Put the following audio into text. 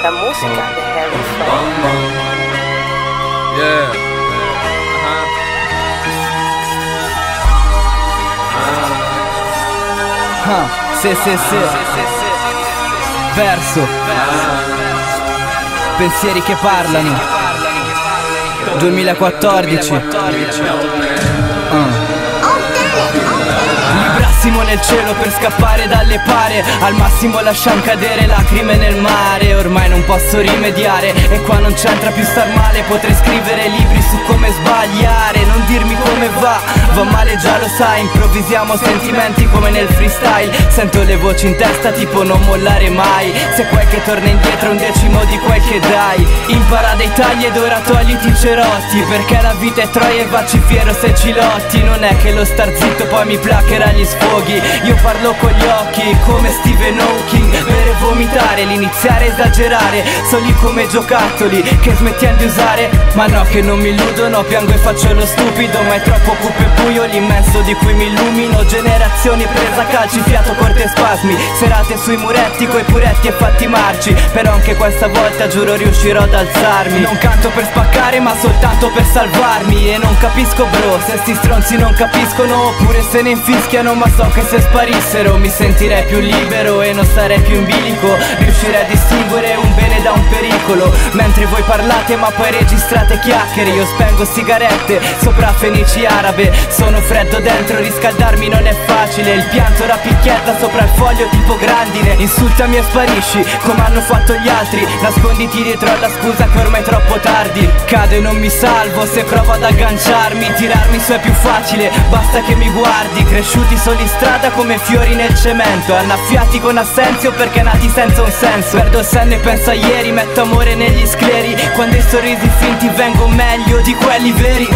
La musica di Harry Floyd. Yeah. Sì. Verso. Pensieri che parlano. 2014. Librassimo nel cielo per scappare dalle pare. Al massimo lasciam cadere lacrime nel mare. Ormai non posso rimediare e qua non c'entra più star male. Potrei scrivere libri su come sbagliare. Non dirmi come va male già lo sai. Improvvisiamo sentimenti come nel freestyle. Sento le voci in testa tipo non mollare mai. Se quel che torna indietro un decimo di quel che dai. Impara dai tagli ed ora togliti i cerotti, perché la vita è troia e vacci fiero se ci lotti. Non è che lo star zitto poi mi placherà gli sfoghi. Io parlo con gli occhi come Stephen Hawking. Bere e vomitare, l'iniziare a esagerare. Sono lì come giocattoli che smettiamo di usare. Ma no che non mi illudono, piango e faccio lo stupido. Ma è troppo cupo e buio l'immenso di cui mi illumino. Generazioni presa a calci, fiato corte e spasmi. Serate sui muretti coi puretti e fatti marci. Però anche questa volta giuro riuscirò ad alzarmi. Non canto per spaccare ma soltanto per salvarmi. E non capisco bro se sti stronzi non capiscono, oppure se ne infischiano. Ma so che se sparissero mi sentirei più libero e non sarei più in bilico. Riuscirei a distinguere un bene da un pericolo. Mentre voi parlate ma poi registrate chiacchiere. Io spengo sigarette sopra fenici arabe. Sono freddo dentro, riscaldarmi non è facile. Il pianto rapicchietta sopra il foglio tipo grandine. Insultami e sparisci come hanno fatto gli altri. Nasconditi dietro alla scusa che ormai è troppo tardi. Cado e non mi salvo se provo ad agganciarmi. Tirarmi su è più facile, basta che mi guardi. Cresciuti solo in strada come fiori nel cemento. Annaffiati con assenzio perché nati senza un senso. Perdo il senno e penso a ieri, metto amore negli scleri. Quando i sorrisi finti vengo meglio di quelli veri.